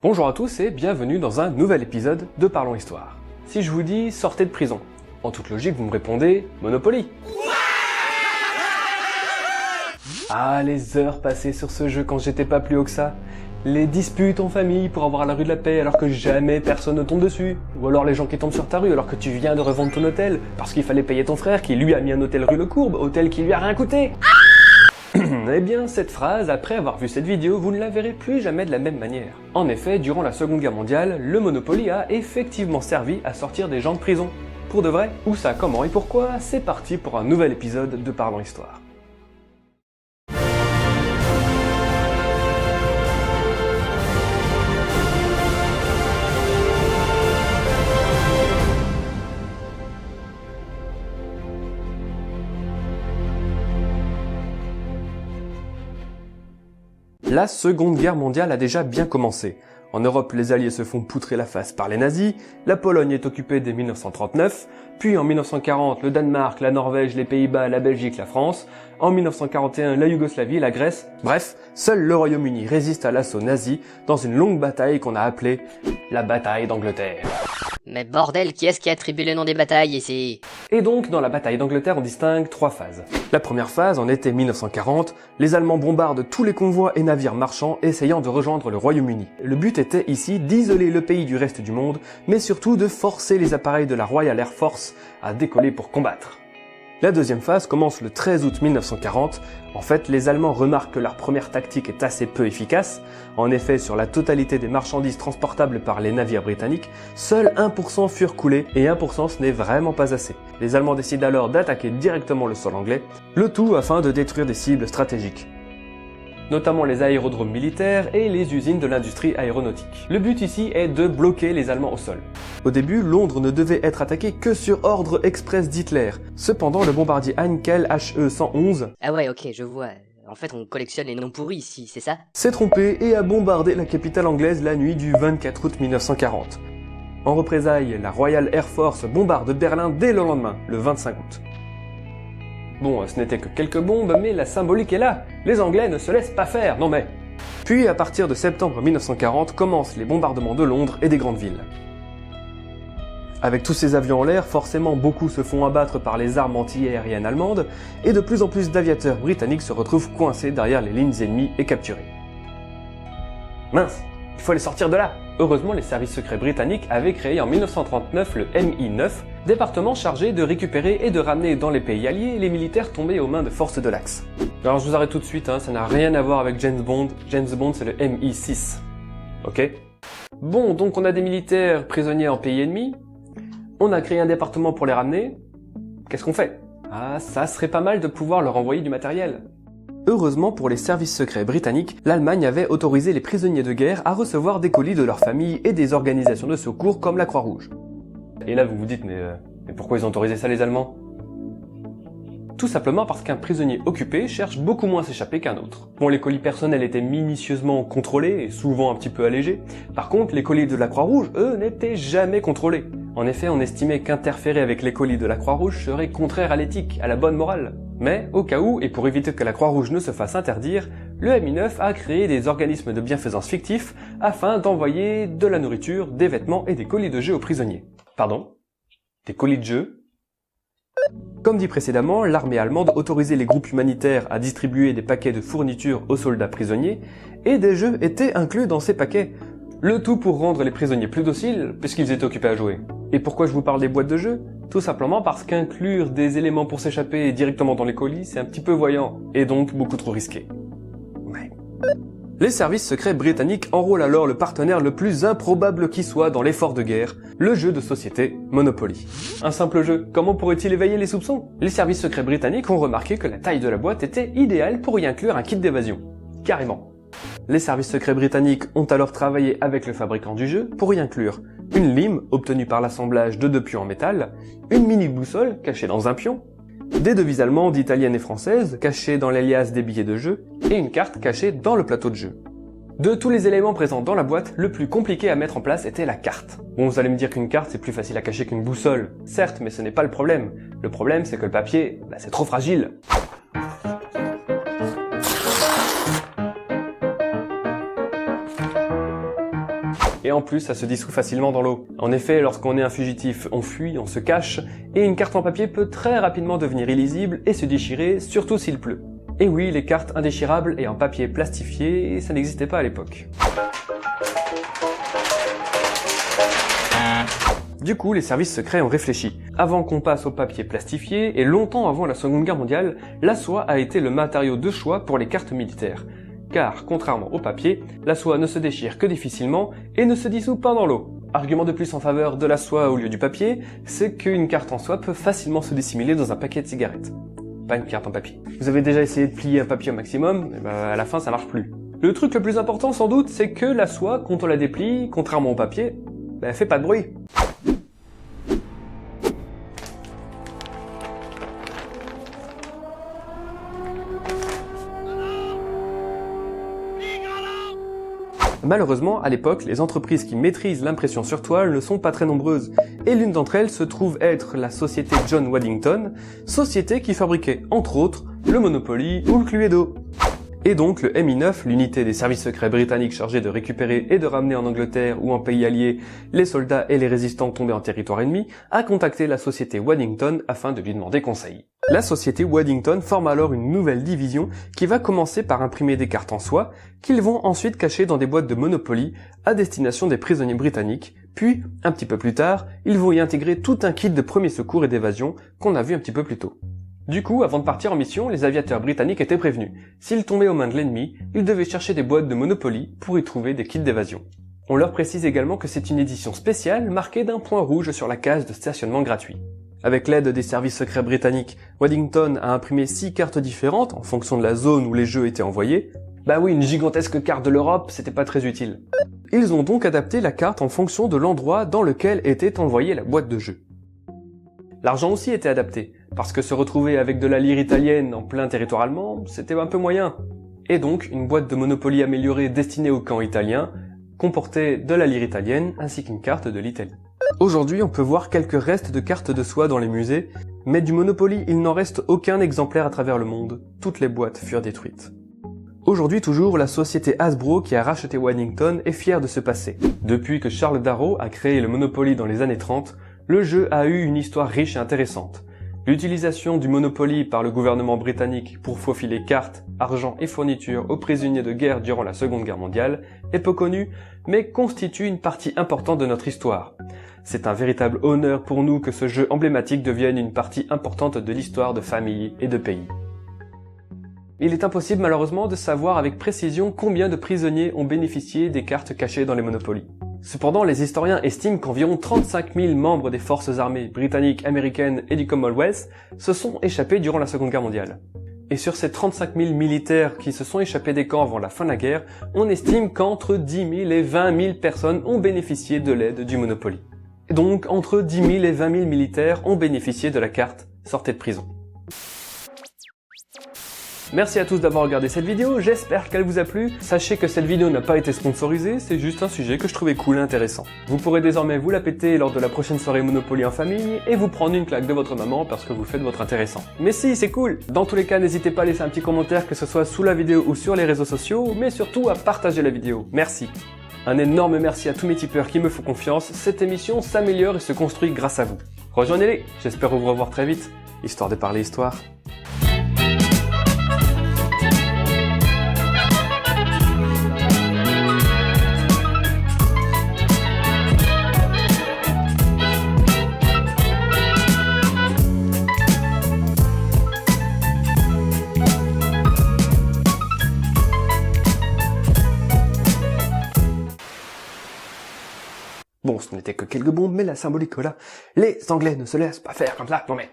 Bonjour à tous et bienvenue dans un nouvel épisode de Parlons Histoire. Si je vous dis sortez de prison, en toute logique vous me répondez Monopoly. Ah, les heures passées sur ce jeu quand j'étais pas plus haut que ça. Les disputes en famille pour avoir la rue de la paix alors que jamais personne ne tombe dessus. Ou alors les gens qui tombent sur ta rue alors que tu viens de revendre ton hôtel parce qu'il fallait payer ton frère qui lui a mis un hôtel rue Le Courbe, hôtel qui lui a rien coûté. Eh bien, cette phrase, après avoir vu cette vidéo, vous ne la verrez plus jamais de la même manière. En effet, durant la Seconde Guerre mondiale, le Monopoly a effectivement servi à sortir des gens de prison. Pour de vrai, où ça, comment et pourquoi, c'est parti pour un nouvel épisode de Parlons Histoire. La Seconde Guerre mondiale a déjà bien commencé. En Europe, les Alliés se font poutrer la face par les nazis, la Pologne est occupée dès 1939, puis en 1940, le Danemark, la Norvège, les Pays-Bas, la Belgique, la France, en 1941, la Yougoslavie, la Grèce, bref, seul le Royaume-Uni résiste à l'assaut nazi dans une longue bataille qu'on a appelée la bataille d'Angleterre. Mais bordel, qui est-ce qui attribue le nom des batailles ici? Et donc, dans la bataille d'Angleterre, on distingue trois phases. La première phase, en été 1940, les Allemands bombardent tous les convois et navires marchands essayant de rejoindre le Royaume-Uni. Le but était ici d'isoler le pays du reste du monde, mais surtout de forcer les appareils de la Royal Air Force à décoller pour combattre. La deuxième phase commence le 13 août 1940. En fait, les Allemands remarquent que leur première tactique est assez peu efficace. En effet, sur la totalité des marchandises transportables par les navires britanniques, seuls 1% furent coulés, et 1% ce n'est vraiment pas assez. Les Allemands décident alors d'attaquer directement le sol anglais, le tout afin de détruire des cibles stratégiques, notamment les aérodromes militaires et les usines de l'industrie aéronautique. Le but ici est de bloquer les Allemands au sol. Au début, Londres ne devait être attaqué que sur ordre express d'Hitler. Cependant, le bombardier Heinkel HE-111 Ah ouais, ok, je vois. En fait, on collectionne les noms pourris ici, c'est ça? s'est trompé et a bombardé la capitale anglaise la nuit du 24 août 1940. En représailles, la Royal Air Force bombarde Berlin dès le lendemain, le 25 août. Bon, ce n'était que quelques bombes, mais la symbolique est là. Les Anglais ne se laissent pas faire, non mais... Puis, à partir de septembre 1940, commencent les bombardements de Londres et des grandes villes. Avec tous ces avions en l'air, forcément beaucoup se font abattre par les armes anti-aériennes allemandes, et de plus en plus d'aviateurs britanniques se retrouvent coincés derrière les lignes ennemies et capturés. Mince, il faut les sortir de là! Heureusement, les services secrets britanniques avaient créé en 1939 le MI9, département chargé de récupérer et de ramener dans les pays alliés les militaires tombés aux mains de forces de l'Axe. Alors je vous arrête tout de suite, ça n'a rien à voir avec James Bond. James Bond c'est le MI6. Ok? Bon, donc on a des militaires prisonniers en pays ennemis, on a créé un département pour les ramener, qu'est-ce qu'on fait? Ah, ça serait pas mal de pouvoir leur envoyer du matériel. Heureusement pour les services secrets britanniques, l'Allemagne avait autorisé les prisonniers de guerre à recevoir des colis de leurs familles et des organisations de secours comme la Croix-Rouge. Et là vous vous dites, mais pourquoi ils ont autorisé ça les Allemands? Tout simplement parce qu'un prisonnier occupé cherche beaucoup moins à s'échapper qu'un autre. Bon, les colis personnels étaient minutieusement contrôlés et souvent un petit peu allégés. Par contre, les colis de la Croix-Rouge, eux, n'étaient jamais contrôlés. En effet, on estimait qu'interférer avec les colis de la Croix-Rouge serait contraire à l'éthique, à la bonne morale. Mais, au cas où, et pour éviter que la Croix-Rouge ne se fasse interdire, le MI9 a créé des organismes de bienfaisance fictifs afin d'envoyer de la nourriture, des vêtements et des colis de jeux aux prisonniers. Pardon? Des colis de jeux? Comme dit précédemment, l'armée allemande autorisait les groupes humanitaires à distribuer des paquets de fournitures aux soldats prisonniers, et des jeux étaient inclus dans ces paquets. Le tout pour rendre les prisonniers plus dociles, puisqu'ils étaient occupés à jouer. Et pourquoi je vous parle des boîtes de jeux? Tout simplement parce qu'inclure des éléments pour s'échapper directement dans les colis, c'est un petit peu voyant, et donc beaucoup trop risqué. Ouais. Les services secrets britanniques enrôlent alors le partenaire le plus improbable qui soit dans l'effort de guerre, le jeu de société Monopoly. Un simple jeu, comment pourrait-il éveiller les soupçons? Les services secrets britanniques ont remarqué que la taille de la boîte était idéale pour y inclure un kit d'évasion. Carrément. Les services secrets britanniques ont alors travaillé avec le fabricant du jeu pour y inclure une lime obtenue par l'assemblage de deux pions en métal, une mini-boussole cachée dans un pion, des devises allemandes, italiennes et françaises cachées dans l'alias des billets de jeu, et une carte cachée dans le plateau de jeu. De tous les éléments présents dans la boîte, le plus compliqué à mettre en place était la carte. Bon, vous allez me dire qu'une carte c'est plus facile à cacher qu'une boussole. Certes, mais ce n'est pas le problème. Le problème c'est que le papier, c'est trop fragile. Et en plus, ça se dissout facilement dans l'eau. En effet, lorsqu'on est un fugitif, on fuit, on se cache, et une carte en papier peut très rapidement devenir illisible et se déchirer, surtout s'il pleut. Et oui, les cartes indéchirables et en papier plastifié, ça n'existait pas à l'époque. Du coup, les services secrets ont réfléchi. Avant qu'on passe au papier plastifié, et longtemps avant la Seconde Guerre mondiale, la soie a été le matériau de choix pour les cartes militaires. Car, contrairement au papier, la soie ne se déchire que difficilement et ne se dissout pas dans l'eau. Argument de plus en faveur de la soie au lieu du papier, c'est qu'une carte en soie peut facilement se dissimuler dans un paquet de cigarettes. Pas une carte en papier. Vous avez déjà essayé de plier un papier au maximum, et à la fin ça marche plus. Le truc le plus important sans doute, c'est que la soie, quand on la déplie, contrairement au papier, elle fait pas de bruit. Malheureusement, à l'époque, les entreprises qui maîtrisent l'impression sur toile ne sont pas très nombreuses, et l'une d'entre elles se trouve être la société John Waddington, société qui fabriquait, entre autres, le Monopoly ou le Cluedo. Et donc le MI9, l'unité des services secrets britanniques chargée de récupérer et de ramener en Angleterre ou en pays alliés les soldats et les résistants tombés en territoire ennemi, a contacté la société Waddington afin de lui demander conseil. La société Waddington forme alors une nouvelle division qui va commencer par imprimer des cartes en soie, qu'ils vont ensuite cacher dans des boîtes de Monopoly à destination des prisonniers britanniques, puis, un petit peu plus tard, ils vont y intégrer tout un kit de premiers secours et d'évasion qu'on a vu un petit peu plus tôt. Du coup, avant de partir en mission, les aviateurs britanniques étaient prévenus. S'ils tombaient aux mains de l'ennemi, ils devaient chercher des boîtes de Monopoly pour y trouver des kits d'évasion. On leur précise également que c'est une édition spéciale marquée d'un point rouge sur la case de stationnement gratuit. Avec l'aide des services secrets britanniques, Waddington a imprimé 6 cartes différentes en fonction de la zone où les jeux étaient envoyés. Bah oui, une gigantesque carte de l'Europe, c'était pas très utile. Ils ont donc adapté la carte en fonction de l'endroit dans lequel était envoyée la boîte de jeu. L'argent aussi était adapté, parce que se retrouver avec de la lire italienne en plein territoire allemand, c'était un peu moyen. Et donc, une boîte de Monopoly améliorée destinée au camp italien comportait de la lire italienne ainsi qu'une carte de l'Italie. Aujourd'hui, on peut voir quelques restes de cartes de soie dans les musées, mais du Monopoly, il n'en reste aucun exemplaire à travers le monde. Toutes les boîtes furent détruites. Aujourd'hui toujours, la société Hasbro qui a racheté Waddington est fière de ce passé. Depuis que Charles Darrow a créé le Monopoly dans les années 30, le jeu a eu une histoire riche et intéressante. L'utilisation du Monopoly par le gouvernement britannique pour faufiler cartes, argent et fournitures aux prisonniers de guerre durant la Seconde Guerre mondiale est peu connue, mais constitue une partie importante de notre histoire. C'est un véritable honneur pour nous que ce jeu emblématique devienne une partie importante de l'histoire de familles et de pays. Il est impossible malheureusement de savoir avec précision combien de prisonniers ont bénéficié des cartes cachées dans les Monopoly. Cependant, les historiens estiment qu'environ 35 000 membres des forces armées britanniques, américaines et du Commonwealth se sont échappés durant la Seconde Guerre mondiale. Et sur ces 35 000 militaires qui se sont échappés des camps avant la fin de la guerre, on estime qu'entre 10 000 et 20 000 personnes ont bénéficié de l'aide du Monopoly. Et donc, entre 10 000 et 20 000 militaires ont bénéficié de la carte « Sortez de prison ». Merci à tous d'avoir regardé cette vidéo, j'espère qu'elle vous a plu. Sachez que cette vidéo n'a pas été sponsorisée, c'est juste un sujet que je trouvais cool et intéressant. Vous pourrez désormais vous la péter lors de la prochaine soirée Monopoly en famille et vous prendre une claque de votre maman parce que vous faites votre intéressant. Mais si, c'est cool! Dans tous les cas, n'hésitez pas à laisser un petit commentaire que ce soit sous la vidéo ou sur les réseaux sociaux, mais surtout à partager la vidéo. Merci! Un énorme merci à tous mes tipeurs qui me font confiance, cette émission s'améliore et se construit grâce à vous. Rejoignez-les, j'espère vous revoir très vite, histoire de parler histoire. Bon, ce n'était que quelques bombes, mais la symbolique là, les Anglais ne se laissent pas faire comme ça, non mais...